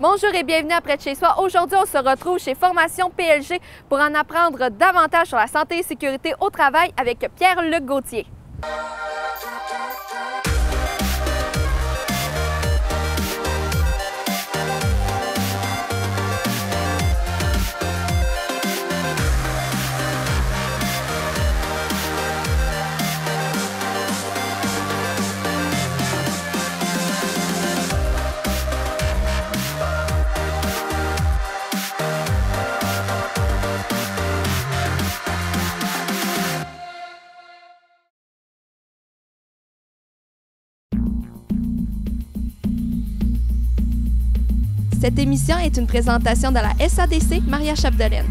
Bonjour et bienvenue à Près de chez soi. Aujourd'hui, on se retrouve chez Formation PLG pour en apprendre davantage sur la santé et sécurité au travail avec Pierre-Luc Gauthier. Cette émission est une présentation de la SADC Maria-Chapdelaine.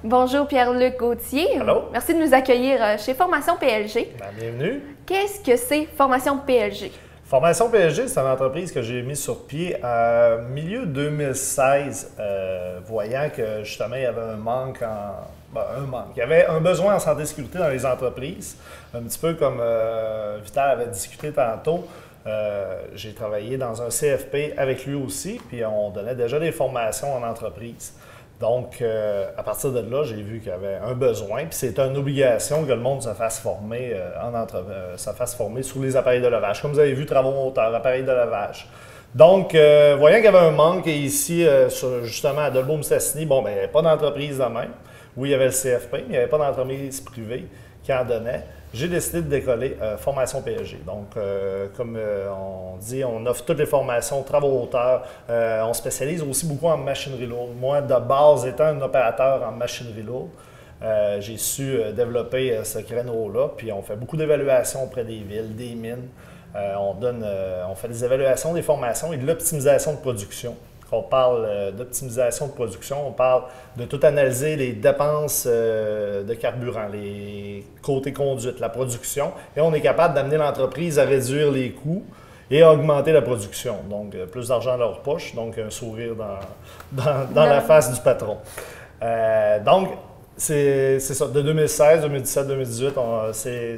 Bonjour Pierre-Luc Gauthier. Allô? Merci de nous accueillir chez Formation PLG. Bienvenue. Qu'est-ce que c'est Formation PLG? Formation PLG, c'est une entreprise que j'ai mise sur pied à milieu 2016, voyant que justement il y avait un manque il y avait un besoin en santé et sécurité dans les entreprises. Un petit peu comme Vital avait discuté tantôt. J'ai travaillé dans un CFP avec lui aussi, puis on donnait déjà des formations en entreprise. Donc, à partir de là, j'ai vu qu'il y avait un besoin, puis c'est une obligation que le monde se fasse former sur les appareils de lavage. Comme vous avez vu, travaux moteurs, appareils de lavage. Donc, voyant qu'il y avait un manque ici, justement à Dolbeau-Mistassini, il n'y avait pas d'entreprise de même. Oui, il y avait le CFP, mais il n'y avait pas d'entreprise privée qui en donnait. J'ai décidé de décoller Formation PLG. Donc, comme on dit, on offre toutes les formations, travaux hauteurs. On spécialise aussi beaucoup en machinerie lourde. Moi, de base, étant un opérateur en machinerie lourde, j'ai su développer ce créneau-là. Puis, on fait beaucoup d'évaluations auprès des villes, des mines. On fait des évaluations des formations et de l'optimisation de production. Quand on parle d'optimisation de production, on parle de tout analyser les dépenses de carburant, les côtés conduite, la production, et on est capable d'amener l'entreprise à réduire les coûts et à augmenter la production. Donc, plus d'argent dans leur poche, donc un sourire dans la face du patron. Donc, c'est ça. De 2016, 2017, 2018,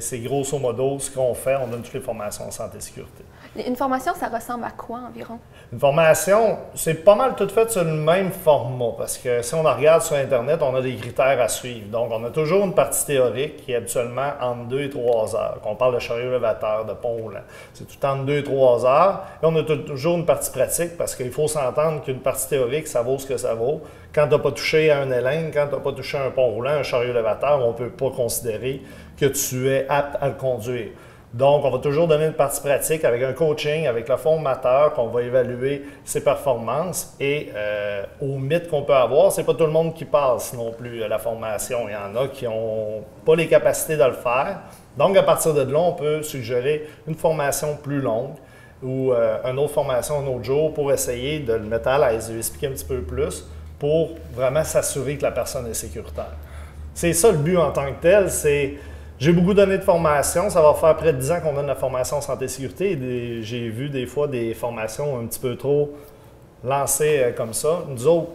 c'est grosso modo ce qu'on fait. On donne toutes les formations en santé et sécurité. Une formation, ça ressemble à quoi environ? Une formation, c'est pas mal tout fait sur le même format parce que si on la regarde sur Internet, on a des critères à suivre. Donc, on a toujours une partie théorique qui est habituellement entre 2 et 3 heures. Qu'on parle de chariot élévateur, de pont roulant. C'est tout entre 2 et 3 heures. Et on a toujours une partie pratique parce qu'il faut s'entendre qu'une partie théorique, ça vaut ce que ça vaut. Quand tu n'as pas touché à un élingue, quand tu n'as pas touché à un pont roulant, un chariot élévateur, on ne peut pas considérer que tu es apte à le conduire. Donc, on va toujours donner une partie pratique avec un coaching, avec le formateur, qu'on va évaluer ses performances. Et au mythe qu'on peut avoir, c'est pas tout le monde qui passe non plus à la formation. Il y en a qui n'ont pas les capacités de le faire. Donc, à partir de là, on peut suggérer une formation plus longue ou une autre formation un autre jour pour essayer de le mettre à l'aise, de lui expliquer un petit peu plus pour vraiment s'assurer que la personne est sécuritaire. C'est ça le but en tant que tel, c'est... J'ai beaucoup donné de formation, ça va faire près de 10 ans qu'on donne la formation en santé et sécurité. J'ai vu des fois des formations un petit peu trop lancées comme ça. Nous autres,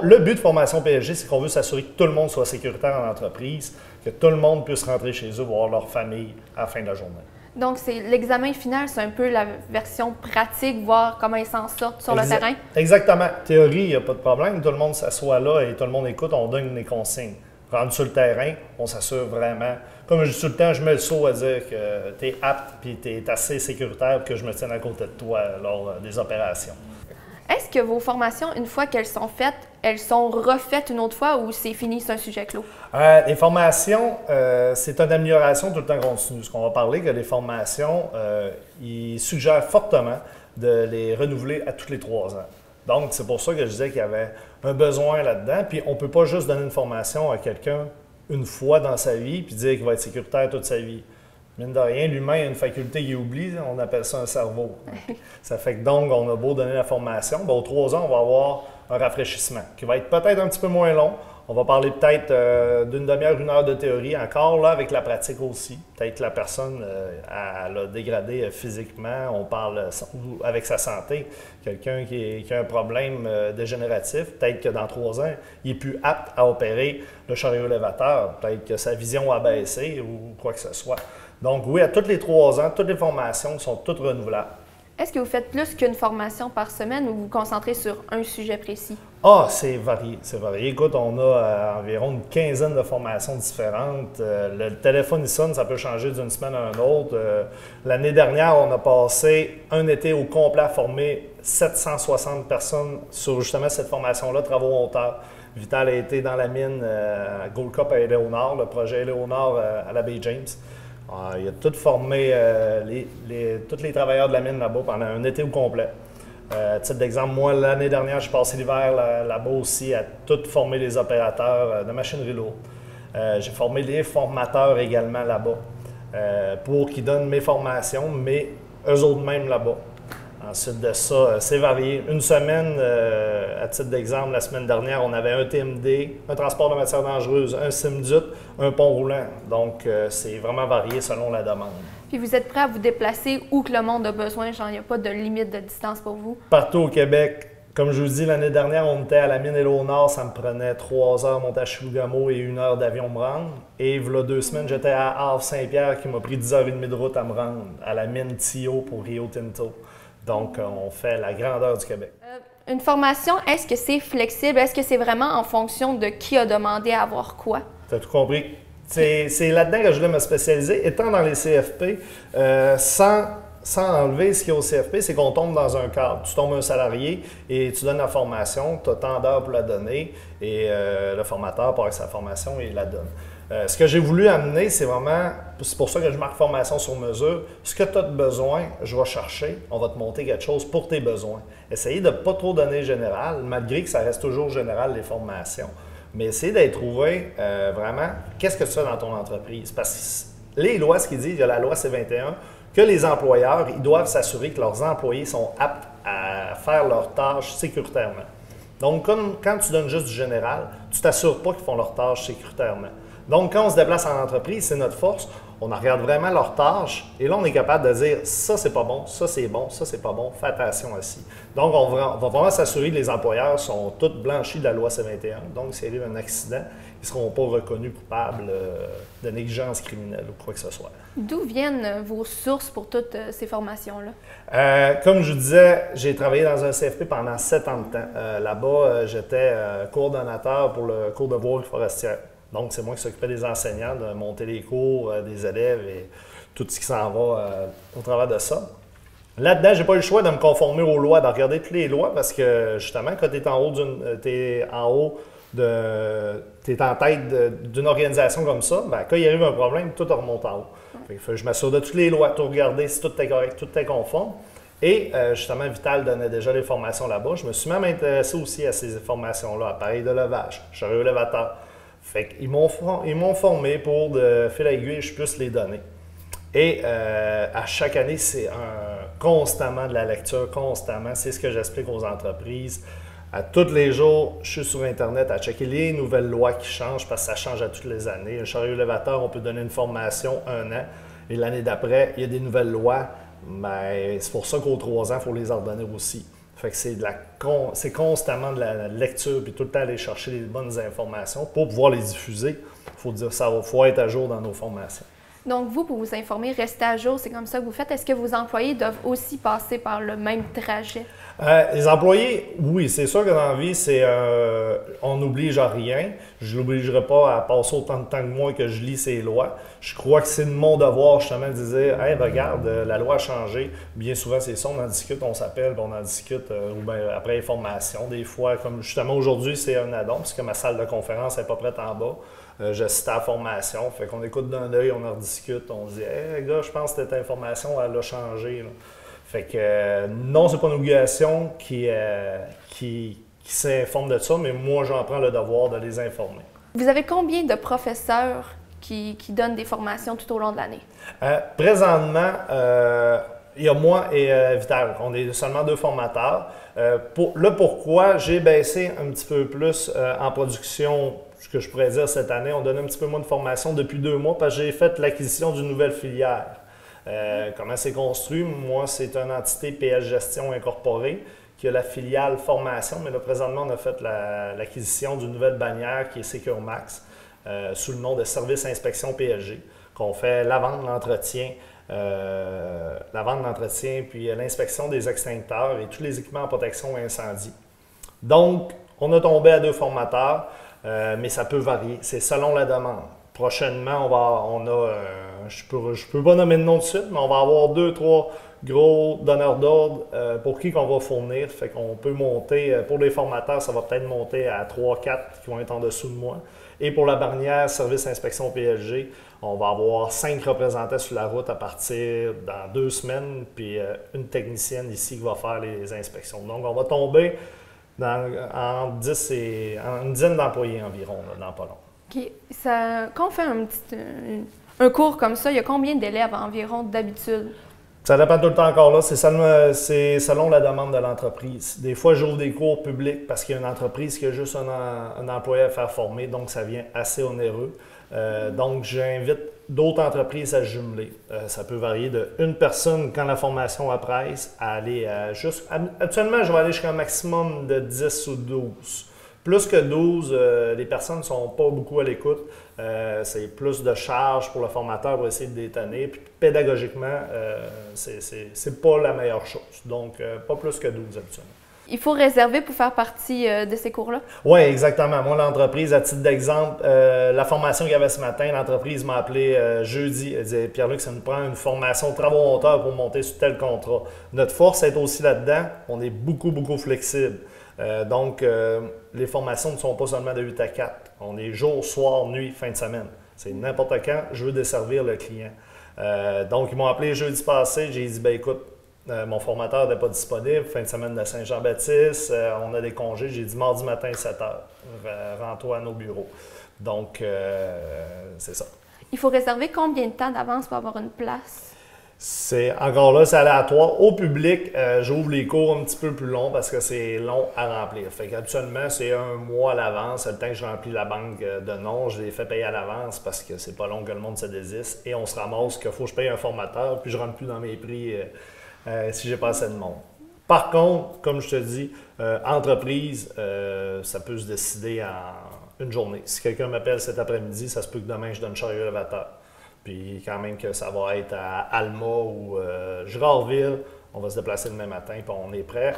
le but de Formation PLG, c'est qu'on veut s'assurer que tout le monde soit sécuritaire en entreprise, que tout le monde puisse rentrer chez eux, voir leur famille à la fin de la journée. Donc, l'examen final, c'est un peu la version pratique, voir comment ils s'en sortent sur le terrain? Exactement. Théorie, il n'y a pas de problème. Tout le monde s'assoit là et tout le monde écoute, on donne les consignes. Rendu sur le terrain, on s'assure vraiment. Comme je dis tout le temps, je mets le saut à dire que tu es apte et tu es assez sécuritaire pour que je me tienne à côté de toi lors des opérations. Est-ce que vos formations, une fois qu'elles sont faites, elles sont refaites une autre fois ou c'est fini, c'est un sujet clos? Les formations, c'est une amélioration tout le temps continue. Ce qu'on va parler, que les formations, ils suggèrent fortement de les renouveler à tous les 3 ans. Donc, c'est pour ça que je disais qu'il y avait un besoin là-dedans. Puis, on ne peut pas juste donner une formation à quelqu'un une fois dans sa vie puis dire qu'il va être sécuritaire toute sa vie. Mine de rien, l'humain a une faculté qu'il oublie, on appelle ça un cerveau. Ça fait que donc, on a beau donner la formation, aux 3 ans, on va avoir un rafraîchissement qui va être peut-être un petit peu moins long. On va parler peut-être d'une demi-heure, 1 heure de théorie, encore là avec la pratique aussi. Peut-être que la personne elle a dégradé physiquement, on parle avec sa santé. Quelqu'un qui a un problème dégénératif, peut-être que dans 3 ans, il est plus apte à opérer le chariot élévateur. Peut-être que sa vision a baissé ou quoi que ce soit. Donc oui, à tous les 3 ans, toutes les formations sont toutes renouvelables. Est-ce que vous faites plus qu'une formation par semaine ou vous vous concentrez sur un sujet précis? Ah, c'est varié, c'est varié. Écoute, on a environ une quinzaine de formations différentes. Le téléphone, il sonne, ça peut changer d'une semaine à une autre. L'année dernière, on a passé un été au complet à former 760 personnes sur justement cette formation-là, travaux hauteurs. Vital a été dans la mine Gold Cup à Éléonore, le projet Éléonore à la baie James. Il a tout formé tous les travailleurs de la mine là-bas pendant un été au complet. À titre d'exemple, moi, l'année dernière, j'ai passé l'hiver là-bas aussi à tout former les opérateurs de machinerie lourde. J'ai formé les formateurs également là-bas pour qu'ils donnent mes formations, mais eux autres même là-bas. Ensuite de ça, c'est varié. Une semaine, à titre d'exemple, la semaine dernière, on avait un TMD, un transport de matières dangereuses, un SIMDUT, un pont roulant. Donc, c'est vraiment varié selon la demande. Puis vous êtes prêt à vous déplacer où que le monde a besoin? Genre, il n'y a pas de limite de distance pour vous? Partout au Québec. Comme je vous dis, l'année dernière, on était à la mine Éléonore, ça me prenait 3 heures monter à Chibougamau et 1 heure d'avion me rendre. Et il y a 2 semaines, j'étais à Havre-Saint-Pierre qui m'a pris 10h30 de route à me rendre à la mine Tio pour Rio Tinto. Donc, on fait la grandeur du Québec. Une formation, est-ce que c'est flexible? Est-ce que c'est vraiment en fonction de qui a demandé à avoir quoi? Tu as tout compris. C'est là-dedans que je voulais me spécialiser. Étant dans les CFP, sans enlever ce qu'il y a au CFP, c'est qu'on tombe dans un cadre. Tu tombes un salarié et tu donnes la formation, tu as tant d'heures pour la donner et le formateur part avec sa formation et il la donne. Ce que j'ai voulu amener, c'est vraiment, c'est pour ça que je marque formation sur mesure. Ce que tu as de besoin, je vais chercher, on va te monter quelque chose pour tes besoins. Essayez de ne pas trop donner général, malgré que ça reste toujours général les formations. Mais essayez d'être trouvé vraiment, qu'est-ce que tu fais dans ton entreprise? Parce que les lois, ce qu'ils disent, il y a la loi C21, que les employeurs, ils doivent s'assurer que leurs employés sont aptes à faire leurs tâches sécuritairement. Donc, quand tu donnes juste du général, tu ne t'assures pas qu'ils font leurs tâches sécuritairement. Donc, quand on se déplace en entreprise, c'est notre force. On regarde vraiment leurs tâches et là, on est capable de dire ça, c'est pas bon, ça, c'est bon, ça, c'est pas bon, fais attention aussi. Donc, on va vraiment s'assurer que les employeurs sont tous blanchis de la loi C21. Donc, s'il y a eu un accident, ils ne seront pas reconnus coupables de négligence criminelle ou quoi que ce soit. D'où viennent vos sources pour toutes ces formations-là? Comme je vous disais, j'ai travaillé dans un CFP pendant 7 ans de temps. Là-bas, j'étais coordonnateur pour le cours de voile forestière. Donc, c'est moi qui s'occupais des enseignants, de monter les cours des élèves et tout ce qui s'en va au travers de ça. Là-dedans, je n'ai pas eu le choix de me conformer aux lois, de regarder toutes les lois parce que, justement, quand tu es en tête d'une organisation comme ça, bien, quand il arrive un problème, tout remonte en haut. Je m'assure de toutes les lois, tout regarder si tout est correct, tout est conforme. Et justement, Vital donnait déjà les formations là-bas. Je me suis même intéressé aussi à ces formations-là, appareils de levage, chariot élévateur. Fait qu'ils m'ont formé pour, de fil à aiguille, je puisse les donner. Et à chaque année, c'est constamment de la lecture, constamment. C'est ce que j'explique aux entreprises. À tous les jours, je suis sur Internet à checker les nouvelles lois qui changent parce que ça change à toutes les années. Un chariot élévateur, on peut donner une formation 1 an et l'année d'après, il y a des nouvelles lois. Mais c'est pour ça qu'aux 3 ans, il faut les ordonner aussi. Fait que c'est constamment de la lecture puis tout le temps aller chercher les bonnes informations pour pouvoir les diffuser. Il faut dire ça, faut être à jour dans nos formations. Donc, vous, pour vous informer, restez à jour, c'est comme ça que vous faites. Est-ce que vos employés doivent aussi passer par le même trajet? Les employés, oui, c'est sûr que dans la vie, on n'oblige à rien. Je ne l'obligerai pas à passer autant de temps que moi que je lis ces lois. Je crois que c'est de mon devoir justement de dire « Hey, regarde, la loi a changé. » Bien souvent, c'est ça, on en discute, on s'appelle, on en discute ou bien après les formations. Des fois, comme justement aujourd'hui, c'est un addon, parce que ma salle de conférence n'est pas prête en bas. Je cite à la formation, fait qu'on écoute d'un œil, on en rediscute, on se dit « Hey, gars, je pense que cette information, elle a changé. » Fait que non, c'est pas une obligation qui s'informe de ça, mais moi, j'en prends le devoir de les informer. Vous avez combien de professeurs qui donnent des formations tout au long de l'année? Présentement, il y a moi et Vital. On est seulement 2 formateurs. Le pourquoi, j'ai baissé un petit peu plus en production, ce que je pourrais dire cette année. On donne un petit peu moins de formation depuis 2 mois parce que j'ai fait l'acquisition d'une nouvelle filière. Comment c'est construit? Moi, c'est une entité PS Gestion incorporée qui a la filiale formation, mais là, présentement, on a fait l'acquisition d'une nouvelle bannière qui est SecureMax sous le nom de Service Inspection PSG, qu'on fait la vente, l'entretien la vente d'entretien, puis l'inspection des extincteurs et tous les équipements en protection incendie. Donc, on a tombé à 2 formateurs, mais ça peut varier. C'est selon la demande. Prochainement, je peux pas nommer de nom de suite, mais on va avoir 2, 3 gros donneurs d'ordre pour qui qu'on va fournir. Fait qu'on peut monter, pour les formateurs, ça va peut-être monter à 3, 4 qui vont être en dessous de moi. Et pour la barnière Service Inspection PLG, on va avoir 5 représentants sur la route à partir dans 2 semaines, puis une technicienne ici qui va faire les inspections. Donc, on va tomber en une dizaine d'employés environ, là, dans pas long. OK. Quand on fait un cours comme ça, il y a combien d'élèves environ d'habitude? Ça dépend tout le temps encore là. C'est selon la demande de l'entreprise. Des fois, j'ouvre des cours publics parce qu'il y a une entreprise qui a juste un employé à faire former, donc ça devient assez onéreux. Donc, j'invite d'autres entreprises à jumeler. Ça peut varier de une personne quand la formation appresse à aller Actuellement, je vais aller jusqu'à un maximum de 10 ou 12. Plus que 12, les personnes ne sont pas beaucoup à l'écoute. C'est plus de charge pour le formateur pour essayer de détonner. Puis pédagogiquement, c'est pas la meilleure chose. Donc, pas plus que 12 habituellement. Il faut réserver pour faire partie de ces cours-là? Oui, exactement. Moi, l'entreprise, à titre d'exemple, la formation qu'il y avait ce matin, l'entreprise m'a appelé jeudi. Elle disait: Pierre-Luc, ça nous prend une formation de travaux monteurs pour monter sur tel contrat. Notre force est aussi là-dedans. On est beaucoup, beaucoup flexible. Donc, les formations ne sont pas seulement de 8 à 4. On est jour, soir, nuit, fin de semaine. C'est n'importe quand, je veux desservir le client. Donc, ils m'ont appelé jeudi passé. J'ai dit: écoute, mon formateur n'est pas disponible, fin de semaine de Saint-Jean-Baptiste, on a des congés. J'ai dit mardi matin, 7 h, rends-toi à nos bureaux. Donc, c'est ça. Il faut réserver combien de temps d'avance pour avoir une place? Encore là, c'est aléatoire. Au public, j'ouvre les cours un petit peu plus longs parce que c'est long à remplir. Fait qu'habituellement, c'est 1 mois à l'avance. C'est le temps que je remplis la banque de noms. Je les fais payer à l'avance parce que c'est pas long que le monde se désiste. Et on se ramasse qu'il faut que je paye un formateur, puis je rentre plus dans mes prix si j'ai pas assez de monde. Par contre, comme je te dis, entreprise, ça peut se décider en une journée. Si quelqu'un m'appelle cet après-midi, ça se peut que demain, je donne chariot élévateur. Puis quand même que ça va être à Alma ou Girardville, on va se déplacer le même matin, puis on est prêt.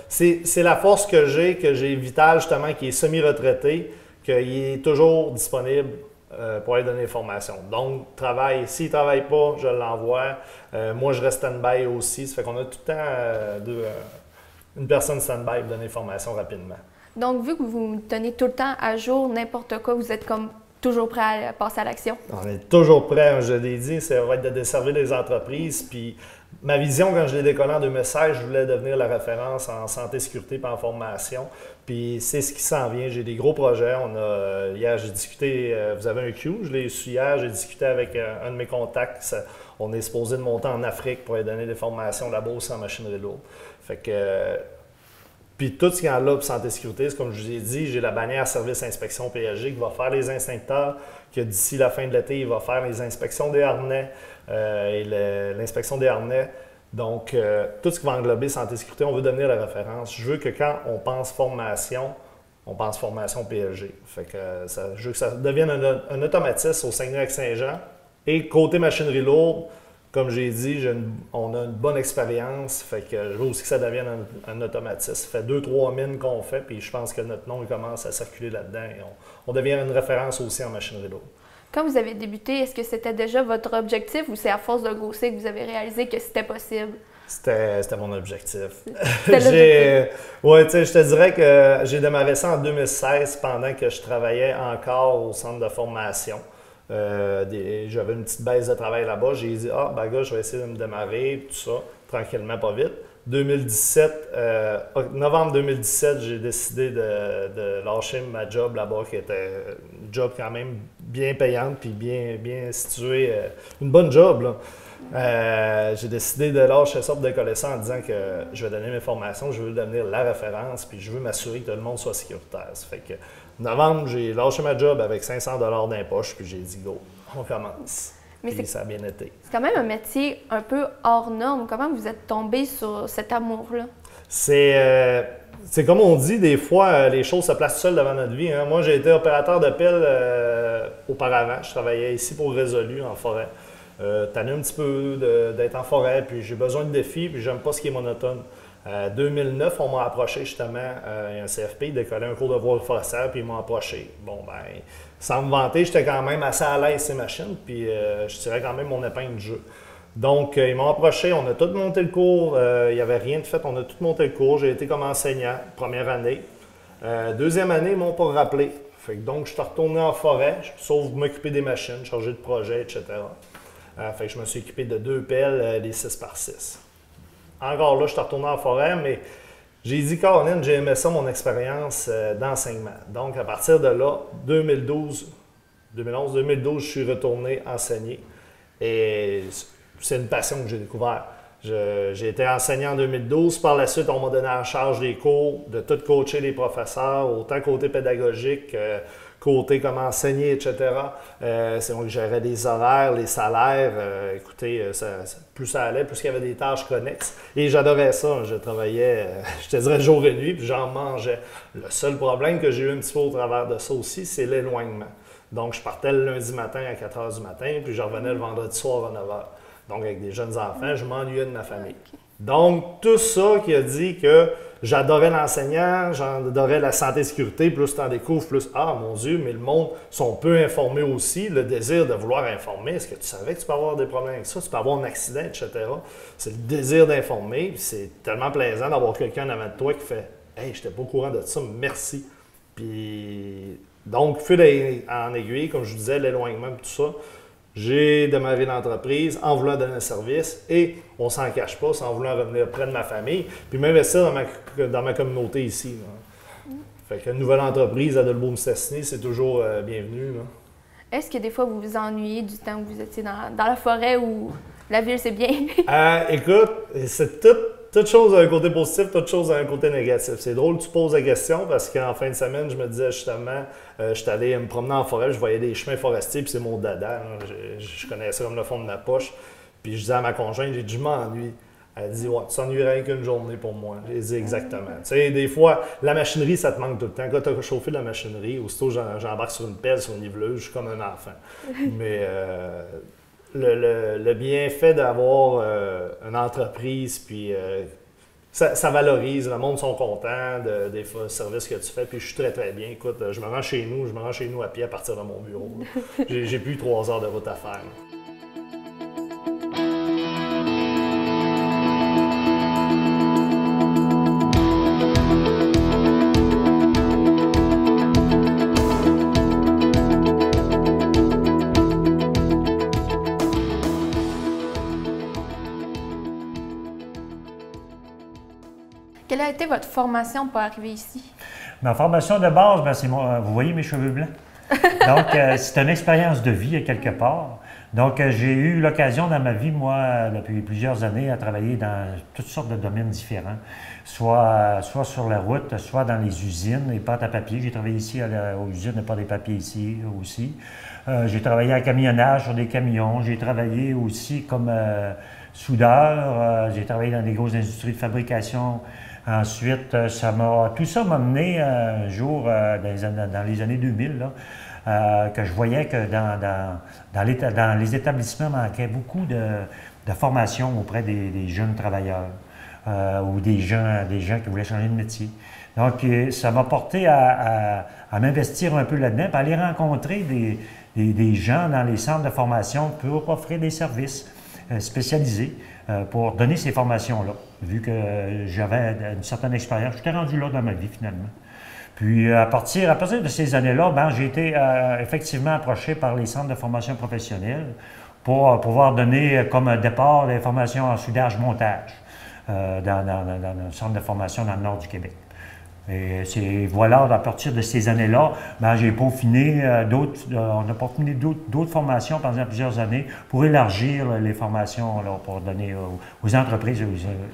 C'est la force que j'ai Vital justement, qui est semi-retraité, qu'il est toujours disponible pour aller donner des formations. Donc, s'il ne travaille pas, je l'envoie. Moi, je reste stand-by aussi. Ça fait qu'on a tout le temps une personne stand-by pour donner des formations rapidement. Donc, vu que vous me tenez tout le temps à jour, n'importe quoi, vous êtes comme toujours prêt à passer à l'action? On est toujours prêt, je l'ai dit, ça va être de desservir les entreprises. Puis ma vision, quand je l'ai décollé en 2016, je voulais devenir la référence en santé, sécurité et en formation. Puis c'est ce qui s'en vient. J'ai des gros projets. Hier, j'ai discuté, vous avez un Q, je l'ai su hier, j'ai discuté avec un de mes contacts. On est supposé de monter en Afrique pour aller donner des formations là-bas aussi en machinerie lourde. Fait que... Puis tout ce qu'il y a là pour santé et sécurité, c'est comme je vous ai dit, j'ai la bannière Service Inspection PLG qui va faire les instincteurs, que d'ici la fin de l'été, il va faire les inspections des harnais et l'inspection des harnais. Donc, tout ce qui va englober santé et sécurité, on veut devenir la référence. Je veux que quand on pense formation PLG. Fait que je veux que ça devienne un automatisme au Saguenay-Lac-Saint-Jean. Et côté machinerie lourde, comme j'ai dit, on a une bonne expérience, fait que je veux aussi que ça devienne un automatisme. Ça fait 2-3 mines qu'on fait, puis je pense que notre nom il commence à circuler là-dedans et on devient une référence aussi en machinerie lourde. Quand vous avez débuté, est-ce que c'était déjà votre objectif ou c'est à force de grosser que vous avez réalisé que c'était possible? C'était mon objectif. C'était ouais, tu sais, je te dirais que j'ai démarré ça en 2016 pendant que je travaillais encore au centre de formation. J'avais une petite baisse de travail là-bas. J'ai dit, gars, je vais essayer de me démarrer, tout ça, tranquillement, pas vite. Novembre 2017, j'ai décidé de lâcher ma job là-bas, qui était une job quand même bien payante puis bien située. Une bonne job, là. J'ai décidé de lâcher ça pour décoller ça en disant que je vais donner mes formations, je veux devenir la référence puis je veux m'assurer que tout le monde soit sécuritaire. Ça fait que novembre, j'ai lâché ma job avec 500 $ d'impoche puis j'ai dit go, on commence. Mais ça a bien été. C'est quand même un métier un peu hors norme. Comment vous êtes tombé sur cet amour-là? C'est comme on dit, des fois, les choses se placent seules devant notre vie. Hein. Moi, j'ai été opérateur de pile auparavant. Je travaillais ici pour Résolu, en forêt. tanné un petit peu d'être en forêt, puis j'ai besoin de défis, puis j'aime pas ce qui est monotone. 2009, on m'a approché justement, un CFP, il décollait un cours de voie forestière, puis ils m'ont approché. Bon, ben, sans me vanter, j'étais quand même assez à l'aise ces machines, puis je tirais quand même mon épingle du jeu. Donc, ils m'ont approché, on a tout monté le cours, il n'y avait rien de fait, on a tout monté le cours. J'ai été comme enseignant, première année. Deuxième année, ils ne m'ont pas rappelé. Donc, je suis retourné en forêt, sauf m'occuper des machines, charger de projets, etc. Je me suis équipé de 2 pelles, les 6x6. Encore là, je suis retourné en forêt, mais j'ai dit, Caroline, j'ai aimé ça, mon expérience d'enseignement. Donc, à partir de là, 2011-2012, je suis retourné enseigner. Et c'est une passion que j'ai découvert. J'ai été enseignant en 2012. Par la suite, on m'a donné en charge des cours, de tout coacher les professeurs, autant côté pédagogique, côté comment enseigner, etc. C'est moi qui gérais les horaires, les salaires. Écoutez, plus ça allait, plus il y avait des tâches connexes. Et j'adorais ça. Je travaillais, je te dirais, jour et nuit, puis j'en mangeais. Le seul problème que j'ai eu un petit peu au travers de ça aussi, c'est l'éloignement. Donc, je partais le lundi matin à 4 h du matin, puis je revenais le vendredi soir à 9 h. Donc, avec des jeunes enfants, je m'ennuyais de ma famille. Donc, tout ça qui a dit que j'adorais l'enseignant, j'adorais la santé et sécurité, plus tu en découvres, plus « Ah, mon Dieu, mais le monde sont peu informés aussi. » Le désir de vouloir informer. Est-ce que tu savais que tu peux avoir des problèmes avec ça? Tu peux avoir un accident, etc. C'est le désir d'informer. C'est tellement plaisant d'avoir quelqu'un en avant de toi qui fait « Hey, je n'étais pas au courant de ça, merci. » Puis, donc, fil en aiguille, comme je vous disais, l'éloignement et tout ça. J'ai démarré l'entreprise en voulant donner un service et on ne s'en cache pas, sans vouloir revenir près de ma famille, puis m'investir dans ma communauté ici. Là. Fait qu'une nouvelle entreprise à Dolbeau-Mistassini, c'est toujours bienvenu. Est-ce que des fois vous vous ennuyez du temps que vous étiez dans la forêt ou la ville, c'est bien? Écoute, c'est toute chose a un côté positif, toute chose a un côté négatif. C'est drôle que tu poses la question parce qu'en fin de semaine, je me disais justement, je suis allé me promener en forêt, je voyais des chemins forestiers, puis c'est mon dada. Hein. Je connais ça comme le fond de ma poche. Puis je disais à ma conjointe, j'ai dit, je m'ennuie. Elle dit, ouais, tu s'ennuierais qu'une journée pour moi. J'ai dit, exactement. Tu sais, des fois, la machinerie, ça te manque tout le temps. Quand tu as chauffé de la machinerie, aussitôt j'embarque sur une pelle, sur une niveleuse, je suis comme un enfant. Mais le bienfait d'avoir une entreprise, puis ça valorise, le monde sont contents des services que tu fais, puis je suis très, très bien. Écoute, je me rends chez nous à pied à partir de mon bureau. J'ai plus 3 heures de route à faire. Quelle a été votre formation pour arriver ici? Ma formation de base, ben, c'est vous voyez mes cheveux blancs? Donc, c'est une expérience de vie, quelque part. Donc, j'ai eu l'occasion dans ma vie, moi, depuis plusieurs années, à travailler dans toutes sortes de domaines différents. Soit sur la route, soit dans les usines, les pâtes à papier. J'ai travaillé ici aux usines de pâtes à papier ici aussi. J'ai travaillé en camionnage sur des camions. J'ai travaillé aussi comme soudeur. J'ai travaillé dans des grosses industries de fabrication. Ensuite, tout ça m'a mené un jour, dans les années 2000, là, que je voyais que dans les établissements manquait beaucoup de formation auprès des jeunes travailleurs ou des gens qui voulaient changer de métier. Donc, ça m'a porté à m'investir un peu là-dedans, puis aller rencontrer des gens dans les centres de formation pour offrir des services spécialisés pour donner ces formations-là, vu que j'avais une certaine expérience. J'étais rendu là dans ma vie, finalement. Puis, à partir de ces années-là, ben, j'ai été effectivement approché par les centres de formation professionnelle pour pouvoir donner comme un départ des formations en soudage-montage dans un centre de formation dans le nord du Québec. Et voilà, à partir de ces années-là, ben, j'ai peaufiné on a peaufiné d'autres formations pendant plusieurs années pour élargir les formations là, pour donner aux entreprises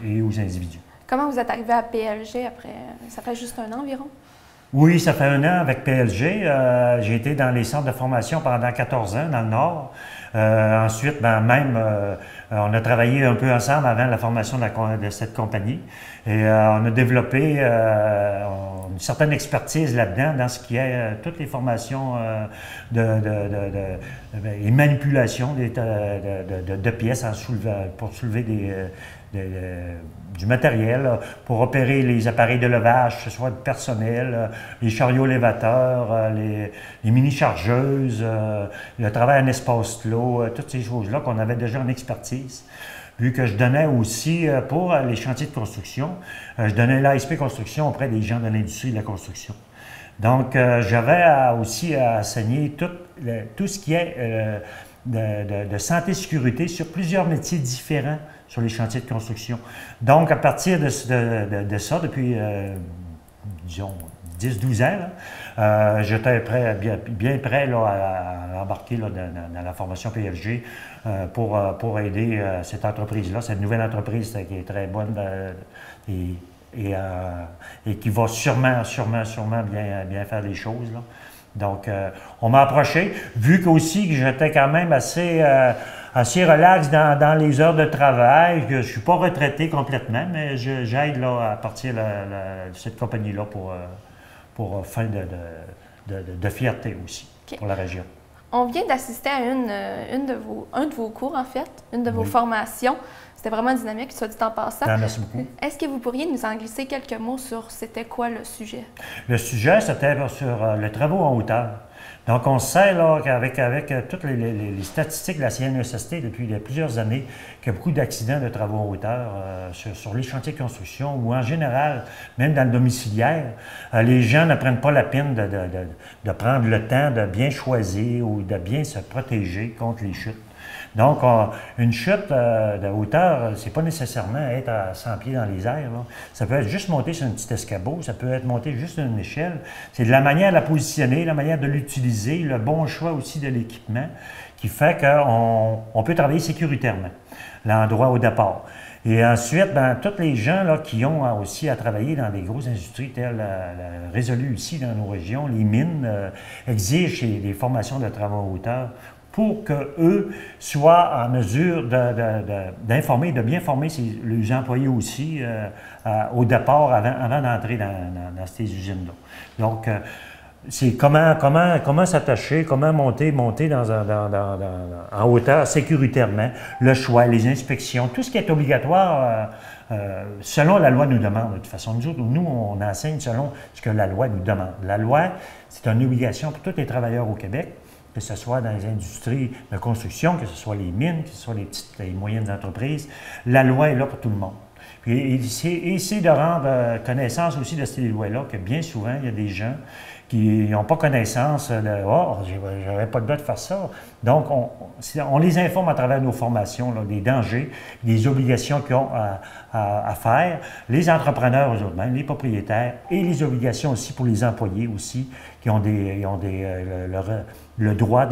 et aux individus. Comment vous êtes arrivé à PLG après? Ça fait juste 1 an environ? Oui, ça fait 1 an avec PLG. J'ai été dans les centres de formation pendant 14 ans dans le Nord. Ensuite, on a travaillé un peu ensemble avant la formation de cette compagnie. Et on a développé une certaine expertise là-dedans, dans ce qui est toutes les formations et manipulation de pièces pour soulever du matériel, pour opérer les appareils de levage, que ce soit le personnel, les chariots élévateurs, les mini-chargeuses, le travail en espace clos, toutes ces choses-là qu'on avait déjà en expertise. Vu que je donnais aussi, pour les chantiers de construction, je donnais l'ASP Construction auprès des gens de l'industrie de la construction. Donc, j'avais aussi à enseigner tout ce qui est de santé-sécurité sur plusieurs métiers différents sur les chantiers de construction. Donc, à partir de ça, depuis, disons, 10-12 ans, j'étais bien prêt là, à embarquer là, dans la formation PLG pour aider cette entreprise-là, cette nouvelle entreprise qui est très bonne et qui va sûrement bien faire les choses, là. Donc, on m'a approché, vu qu'aussi que j'étais quand même assez relax dans les heures de travail, que je ne suis pas retraité complètement, mais j'aide là, à partir de cette compagnie-là pour fin de fierté aussi, okay, pour la région. On vient d'assister à un de vos cours, en fait, une de vos formations. C'était vraiment dynamique, soit dit en passant. Ah, merci beaucoup. Est-ce que vous pourriez nous en glisser quelques mots sur c'était quoi le sujet? Le sujet, c'était sur les travaux en hauteur. Donc, on sait là, qu'avec toutes les statistiques de la CNESST depuis plusieurs années, qu'il y a beaucoup d'accidents de travaux en hauteur sur les chantiers de construction ou en général, même dans le domiciliaire. Les gens ne prennent pas la peine de prendre le temps de bien choisir ou de bien se protéger contre les chutes. Donc, une chute de hauteur, c'est pas nécessairement être à 100 pieds dans les airs, là. Ça peut être juste monter sur un petit escabeau, ça peut être monter juste sur une échelle. C'est de la manière de la positionner, la manière de l'utiliser, le bon choix aussi de l'équipement qui fait qu'on peut travailler sécuritairement l'endroit au départ. Et ensuite, tous les gens là, qui ont aussi à travailler dans des grosses industries telles la Résolu ici dans nos régions, les mines, exigent des formations de travaux en hauteur pour qu'eux soient en mesure d'informer, de bien former les employés aussi au départ, avant d'entrer dans ces usines-là. Donc, c'est comment s'attacher, comment monter en hauteur sécuritairement, le choix, les inspections, tout ce qui est obligatoire selon la loi nous demande. De toute façon, nous, on enseigne selon ce que la loi nous demande. La loi, c'est une obligation pour tous les travailleurs au Québec, que ce soit dans les industries de construction, que ce soit les mines, que ce soit les petites et moyennes entreprises. La loi est là pour tout le monde. Puis essayer de rendre connaissance aussi de ces lois-là, que bien souvent, il y a des gens qui n'ont pas connaissance de « Oh, j'aurais pas le droit de faire ça ». Donc, on les informe à travers nos formations, là, des dangers, des obligations qu'ils ont à faire. Les entrepreneurs eux-mêmes, les propriétaires, et les obligations aussi pour les employés aussi, qui ont le droit,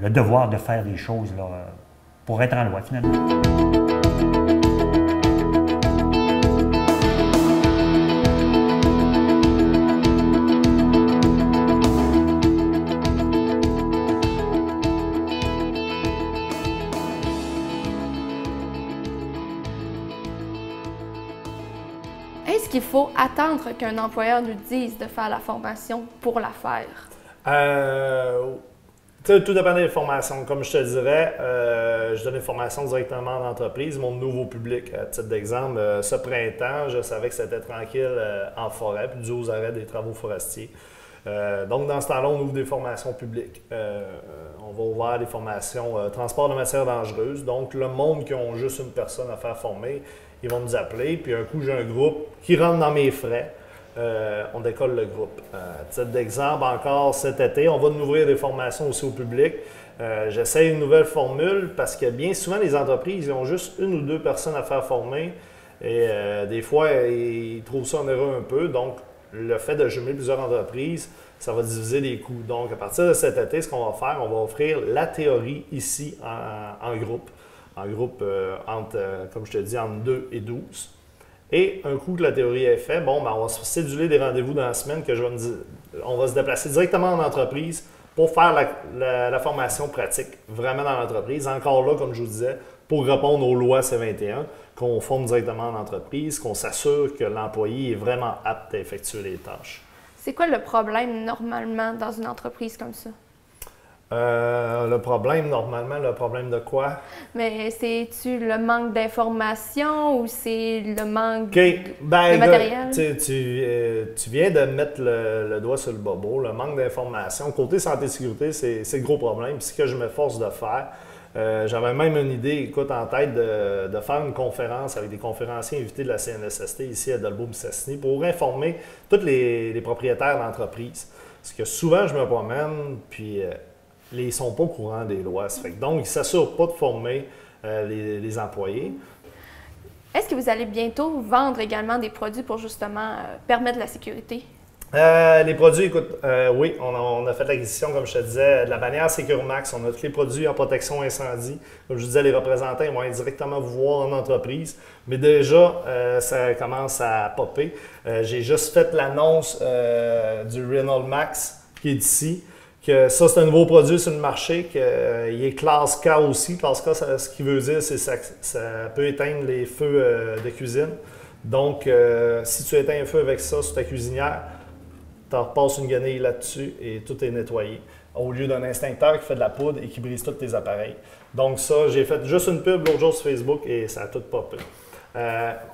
le devoir de faire des choses là, pour être en loi, finalement. Est-ce qu'il faut attendre qu'un employeur nous dise de faire la formation pour la faire? Tout dépend des formations. Comme je te dirais, je donne des formations directement en entreprise, mon nouveau public. À titre d'exemple, ce printemps, je savais que c'était tranquille en forêt, puis dû aux arrêts des travaux forestiers. Donc, dans ce temps-là, on ouvre des formations publiques. On va ouvrir des formations transport de matières dangereuses. Donc, le monde qui ont juste une personne à faire former, ils vont nous appeler. Puis, un coup, j'ai un groupe qui rentre dans mes frais. On décolle le groupe. À titre d'exemple, encore cet été, on va nous ouvrir des formations aussi au public. J'essaie une nouvelle formule parce que bien souvent, les entreprises ils ont juste une ou deux personnes à faire former. Et des fois, ils trouvent ça en erreur un peu. Donc, le fait de jumeler plusieurs entreprises, ça va diviser les coûts. Donc, à partir de cet été, ce qu'on va faire, on va offrir la théorie ici en groupe. En groupe entre, comme je te dis, entre 2 et 12. Et un coup que la théorie est faite, bon, ben, on va se céduler des rendez-vous dans la semaine que on va se déplacer directement en entreprise pour faire la formation pratique, vraiment dans l'entreprise. Encore là, comme je vous disais, pour répondre aux lois C21, qu'on forme directement en entreprise, qu'on s'assure que l'employé est vraiment apte à effectuer les tâches. C'est quoi le problème normalement dans une entreprise comme ça? Le problème de quoi? Mais c'est-tu le manque d'informations ou c'est le manque Ben, de matériel? Tu viens de mettre le doigt sur le bobo. Le manque d'informations. Côté santé-sécurité, c'est le gros problème. Puis ce que je m'efforce de faire, j'avais même une idée, écoute, en tête de faire une conférence avec des conférenciers invités de la CNSST ici à Dolbeau-Mistassini pour informer tous les propriétaires d'entreprises. Parce que souvent, je me promène, puis ils ne sont pas au courant des lois. Donc, ils ne s'assurent pas de former les employés. Est-ce que vous allez bientôt vendre également des produits pour justement permettre la sécurité? Les produits, écoute, oui, on a fait l'acquisition, comme je te disais, de la bannière Securemax. On a tous les produits en protection incendie. Comme je disais, les représentants ils vont aller directement vous voir en entreprise. Mais déjà, ça commence à popper. J'ai juste fait l'annonce du Renault Max qui est ici. Que ça, c'est un nouveau produit sur le marché, qu'il est classe K aussi. Classe K, ce qui veut dire, c'est que ça peut éteindre les feux de cuisine. Donc, si tu éteins un feu avec ça sur ta cuisinière, tu repasses une guenille là-dessus et tout est nettoyé. Au lieu d'un extincteur qui fait de la poudre et qui brise tous tes appareils. Donc ça, j'ai fait juste une pub l'autre jour sur Facebook et ça a tout popé.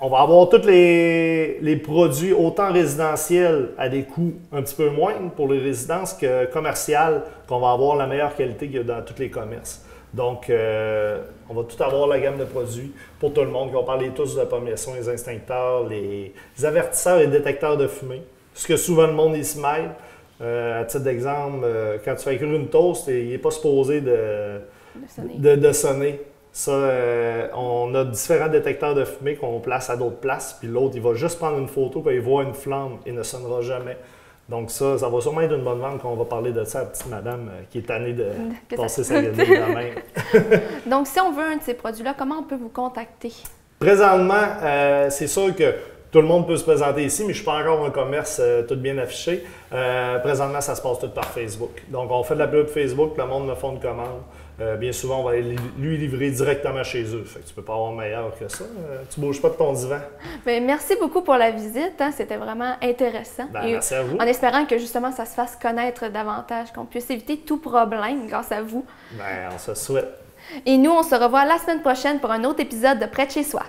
On va avoir tous les produits, autant résidentiels à des coûts un petit peu moindres pour les résidences que commerciales, qu'on va avoir la meilleure qualité qu'il y a dans tous les commerces. Donc, on va tout avoir la gamme de produits pour tout le monde. On va parler tous de la permission, les extincteurs, les avertisseurs et détecteurs de fumée. Ce que souvent le monde il se mêle. À titre d'exemple, quand tu fais cuire une toast, il n'est pas supposé de sonner. Ça, on a différents détecteurs de fumée qu'on place à d'autres places, puis l'autre, il va juste prendre une photo, puis il voit une flamme et ne sonnera jamais. Donc ça va sûrement être une bonne vente quand on va parler de ça à la petite madame qui est tannée de passer sa guenille de même. Donc, si on veut un de ces produits-là, comment on peut vous contacter? Présentement, c'est sûr que tout le monde peut se présenter ici, mais je ne suis pas encore un commerce tout bien affiché. Présentement, ça se passe tout par Facebook. Donc, on fait de la pub Facebook, le monde me fait une commande. Bien souvent, on va lui livrer directement chez eux. Fait que tu ne peux pas avoir meilleur que ça. Tu ne bouges pas de ton divan. Bien, merci beaucoup pour la visite. Hein. C'était vraiment intéressant. Ben, merci à vous. En espérant que justement, ça se fasse connaître davantage, qu'on puisse éviter tout problème grâce à vous. Ben, on se souhaite. Et nous, on se revoit la semaine prochaine pour un autre épisode de Près de chez soi.